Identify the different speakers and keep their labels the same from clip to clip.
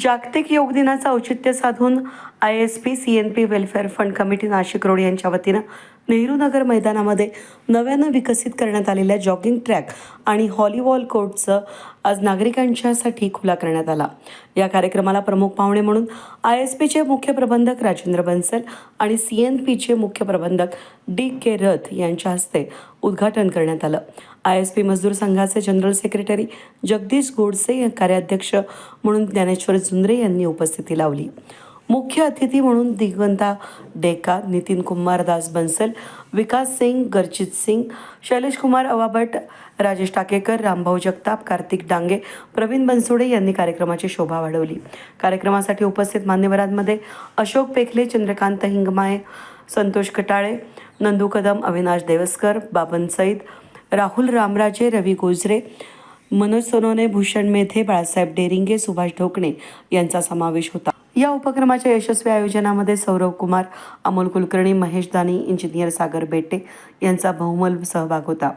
Speaker 1: जागतिक योग दिनाचं औचित्य साधून ISP CNP welfare fund committee Nashik road यांच्या वतीनं नेहरू नगर मैदानामध्ये नव्यानं विकसित करण्यात आलेल्या जॉगिंग ट्रॅक आणि व्हॉलीबॉल कोर्टचं आज नागरिकांच्यासाठी खुला करण्यात आला। या कार्यक्रमाला प्रमुख पाहुणे म्हणून ISPचे मुख्य प्रबंधक राजेंद्र बन्सल आणि CNPचे मुख्य प्रबंधक DK रथ यांच्या हस्ते उद्घाटन करण्यात आलं। ISP मजदूर संघाचे जनरल सेक्रेटरी जगदीश गोडसे कार्याध्यक्ष म्हणून ज्ञानेश्वर जुंद्रे यांनी उपस्थिती लावली। मुख्य अतिथी म्हणून दिगंता डेका, नितीन कुमार दास बन्सल, विकास सिंग, गरजीत सिंग, शैलेश कुमार अवाबट, राजेश टाकेकर, रामभाऊ जगताप, कार्तिक डांगे, प्रवीण बनसोडे यांनी कार्यक्रमाची शोभा वाढवली। कार्यक्रमासाठी उपस्थित मान्यवरांमध्ये अशोक पेखले, चंद्रकांत हिंगमाळे, संतोष कटाळे, नंदू कदम, अविनाश देवस्कर, बाबन सईद, राहुल रामराजे, रवी गोजरे, मनोज सोनोने, भूषण मेधे, बाळासाहेब डेरिंगे, सुभाष ढोकणे यांचा समावेश होता। या उपक्रमाच्या यशस्वी आयोजनामध्ये सौरव कुमार, अमोल कुलकर्णी, महेश दानी, इंजिनियर सागर बेटे यांचा बहुमोल सहभाग होता।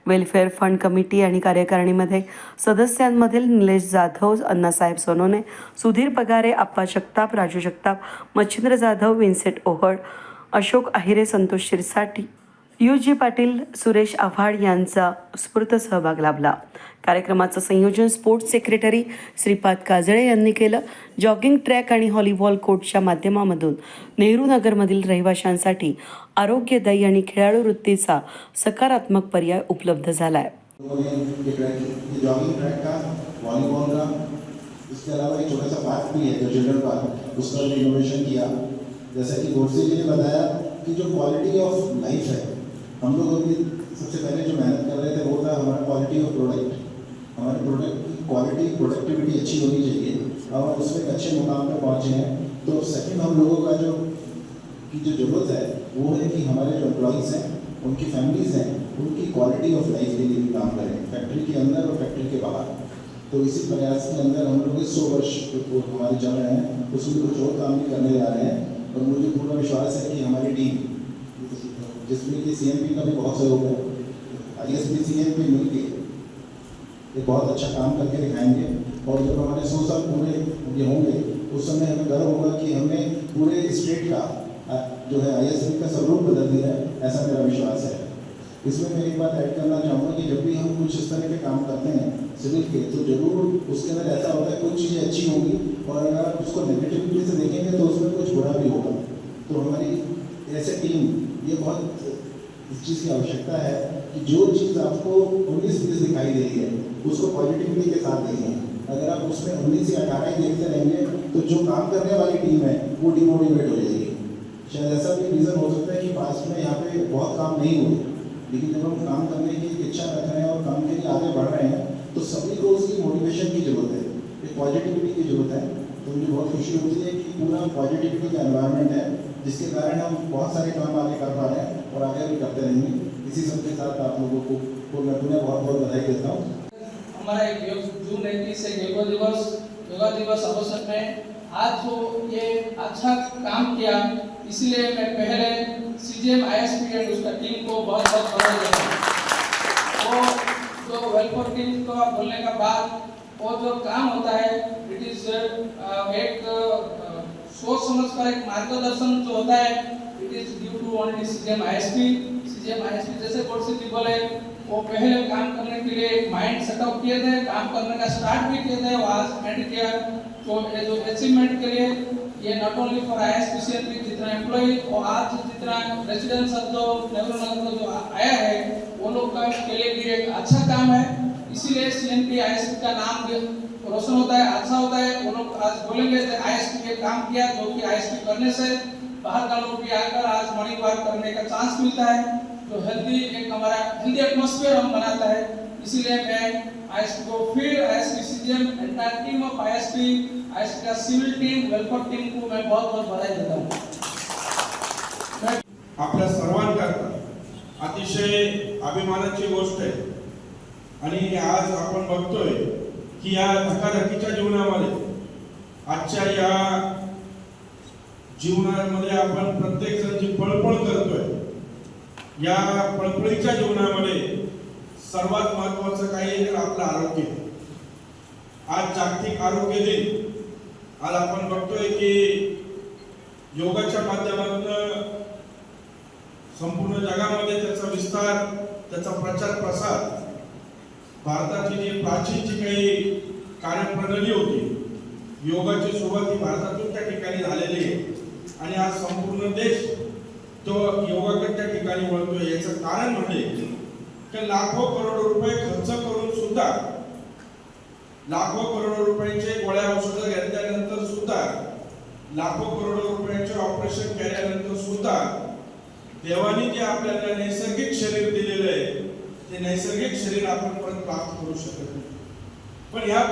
Speaker 1: वेलफेअर फंड कमिटी आणि कार्यकारिणीमध्ये सदस्यांमधील निलेश जाधव, अण्णासाहेब सोनोने, सुधीर पगारे, आप्पा जगताप, राजू जगताप, मच्छिंद्र जाधव, विन्सेंट ओहळ, अशोक आहिरे, संतोष शिरसाटी, UG पाटील, सुरेश आव्हाड यांचा उत्स्फूर्त सहभाग लाभला। कार्यक्रमाचं संयोजन स्पोर्ट्स सेक्रेटरी श्रीपाद काजळे यांनी केलं। जॉगिंग ट्रॅक आणि व्हॉलीबॉल कोर्टच्या माध्यमामधून नेहरू नगरमधील रहिवाशांसाठी आरोग्यदायी आणि खेळाडू वृत्तीचा सकारात्मक पर्याय उपलब्ध झाला आहे।
Speaker 2: जॉगिंग ट्रैक का, वॉलीबॉल का, इसके अलावा एक छोटा सा पार्क भी है जो चिल्ड्रन पार्क, उसका भी इनोवेशन किया। जैसा कि गोडसे जी ने बताया कि जो क्वालिटी ऑफ लाइफ है, हम लोग अभी सबसे पहले जो मेहनत कर रहे थे वो था हमारा क्वालिटी ऑफ प्रोडक्ट। हमारे प्रोडक्ट की क्वालिटी, प्रोडक्टिविटी अच्छी होनी चाहिए और उसमें एक अच्छे मुकाम पे पहुँचे हैं। तो सेकंड हम लोगों का जो ज़रूरत है वो है कि हमारे जो एम्प्लॉइज़ हैं, उनकी फैमिलीज़ हैं, उनकी क्वालिटी ऑफ लाइफ के लिए भी काम करें, फैक्ट्री के अंदर और फैक्ट्री के बाहर। तो इसी प्रयास के अंदर हम लोग 100 वर्ष हमारे चल रहे हैं, उसमें कुछ और काम भी करने जा रहे हैं। और मुझे पूरा विश्वास है कि हमारी टीम, जिसमें कि CNP का भी बहुत सहयोग है, ISP CNP मिलकर एक बहुत अच्छा काम करके दिखाएंगे। और जब हमारे 100 साल पूरे ये होंगे उस समय हमें गर्व होगा कि हमने पूरे स्टेट का जो है ISP का स्वरूप बदल दिया है, ऐसा मेरा विश्वास है। इसमें मैं एक बात ऐड करना चाहूँगा कि जब भी हम कुछ इस तरह के काम करते हैं सिविल के, तो जरूर उसके अंदर ऐसा होता है कुछ चीज़ें अच्छी होंगी और अगर आप उसको नेगेटिविटी से देखेंगे तो उसमें कुछ बुरा भी होगा। तो हमारी ऐसे टीम ये बहुत इस चीज़ की आवश्यकता है कि जो चीज़ आपको 19-20 दिखाई दे रही है उसको पॉजिटिविटी के साथ देखें। अगर आप उसमें 19 या 18 ही देखते रहेंगे तो जो काम करने वाली टीम है वो डिमोटिवेट हो जाएगी। शायद ऐसा भी रीज़न हो सकता है कि पास में यहाँ पे बहुत काम नहीं हुए, लेकिन जब हम काम करने की इच्छा रख रहे हैं और काम के लिए आगे बढ़ रहे हैं तो सभी को उसकी मोटिवेशन की ज़रूरत है, एक पॉजिटिविटी की ज़रूरत है। तो मुझे बहुत खुशी होती है कि पूरा पॉजिटिविटी का एनवायरनमेंट है, जिसके कारण हम बहुत सारे काम आगे कर पा रहे हैं और आगे भी करते रहेंगे। इसी सबके साथ आप लोगों को मैं पुनः बहुत बहुत बधाई देता हूँ।
Speaker 3: हमारा एक जून 29 से योगा दिवस अवसर में आज जो ये अच्छा काम किया, इसलिए मैं पहले CGM ISP एंड उसका टीम को बहुत बहुत बधाई देता हूँ। वो जो वेलफेयर टीम को बोलने का बाद वो जो काम होता है, इट इज एक सोच समझ कर एक मार्गदर्शन जो होता है, it is due to only CGM ISP जैसे गोडसे जी बोले, वो पहले काम करने के लिए एक माइंड सेटअप किए थे, काम करने का स्टार्ट भी किए थे, वो आज एंड किया। तो ये जो अचीवमेंट के लिए ये not only for ISP CNP जितना एम्प्लॉय और आज जितना रेजिडेंट्स सब जो नेहरू नगर में जो आया है वो लोग का के लिए भी एक अच्छा काम है। इसीलिए CNP ISP का नाम रोशन होता है, अच्छा होता है। वो लोग आज बोलेंगे ISP ये काम किया, जो कि ISP करने से बाहर का लोग भी आकर आज मॉर्निंग वॉक करने का चांस मिलता है, जो हेल्दी एक हमारा हेल्दी एटमॉस्फेयर हम बनाता है। इसीलिए मैं ISP को फिर ISP CGM entire team of ISP का सिविल टीम, वेलफेयर टीम को मैं बहुत बहुत बधाई देता हूँ।
Speaker 4: आपल्या सर्वांकरता अतिशय अभिमानाची गोष्ट आहे आणि आज आपण बघतोय की या धकाधकीच्या जीवनामध्ये, आजच्या या जीवनामध्ये आपण प्रत्येक जण जी पळपळ करतोय, या पळपळीच्या जीवनामध्ये सर्वात महत्त्वाचं काही आहे तर आपलं आरोग्य। आज जागतिक आरोग्य दिन आज आपण बघतोय की योगाच्या माध्यमातून संपूर्ण जगामध्ये त्याचा विस्तार, त्याचा प्रचार प्रसार, भारताची जी प्राचीन जी काही कार्यप्रणाली होती, योगाची सुरुवात ही भारतातून त्या ठिकाणी झालेली आहे आणि आज संपूर्ण देश तो योगाकडे त्या ठिकाणी वळतोय. याचं कारण म्हणजे की लाखो करोडो रुपये खर्च करून सुद्धा, लाखो करोडो रुपयांचे गोळ्या औषधं घेतल्यानंतर सुद्धा, लाखो करोडो रुपयांचे ऑपरेशन केल्यानंतर सुद्धा देवाने जे आपल्याला नैसर्गिक शरीर दिलेलं आहे, ते नैसर्गिक शरीर आपण परत प्राप्त करू शकत नाही. पण या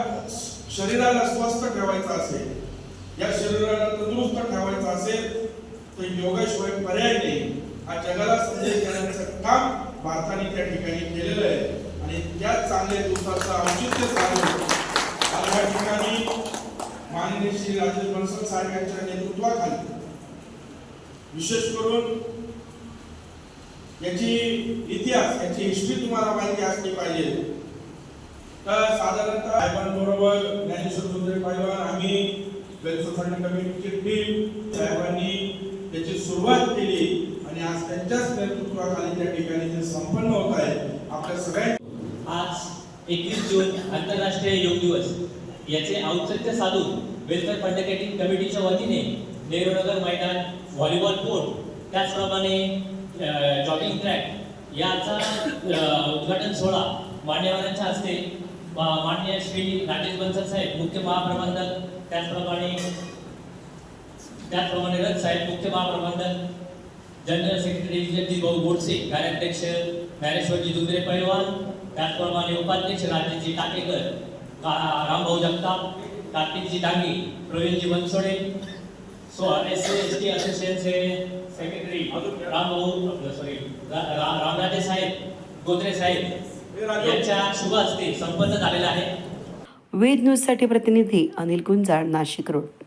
Speaker 4: शरीराला स्वस्थ ठेवायचं असेल, या शरीराला तंदुरुस्त ठेवायचं असेल तर योगाशिवाय पर्याय नाही. हा जगाला संदेश देण्याचं काम भारताने त्या ठिकाणी केलेलं आहे आणि त्या चांगल्या दिवसाचं औचित्य साधून आज या ठिकाणी माननीय श्री राजेश बनसोड साहेब यांच्या नेतृत्वाखाली विशेष करून याची इतिहास, याची हिस्ट्री तुम्हाला माहिती असली पाहिजे. तर साधारणतः साहेबांबरोबर ज्ञानेश्वर जोंधळे पैलवान, आम्ही वेलफेअर फंड कमिटीची टीम साहेबांनी त्याची सुरुवात केली आणि आज त्यांच्याच नेतृत्वाखाली त्या ठिकाणी ते संपन्न होत आहे. आपल्या सगळ्या
Speaker 5: आज 21 जून आंतरराष्ट्रीय योग दिवस याचे औचित्य साधून वेलफेअर फंड कमिटीच्या वतीने नेहरूनगर मैदान, व्हॉलीबॉल कोर्ट, त्याचप्रमाणे जॉगिंग ट्रॅक याचा उद्घाटन सोहळा मान्यवरांच्या हस्ते माननीय श्री राजेश बनसोड साहेब मुख्य महाप्रबंधक, त्याचप्रमाणे रथ साहेब मुख्य महाप्रबंधक, जनरल सेक्रेटरी जगदीश भाऊ गोडसे, कार्याध्यक्ष ज्ञानेश्वरजी जोंधळे पैलवान, त्याचप्रमाणे उपाध्यक्ष राजेशजी टाकेकर, रामभाऊ जगताप, कार्तिकजी डांगे, प्रवीणजी बनसोडे, SC असोसिएशनचे सेक्रेटरी रामराजे साहेब, गोत्रे साहेब यांच्या शुभ हस्ते संपन्न झालेला आहे.
Speaker 1: वेद न्यूजसाठी प्रतिनिधी अनिल गुंजाळ, नाशिक रोड.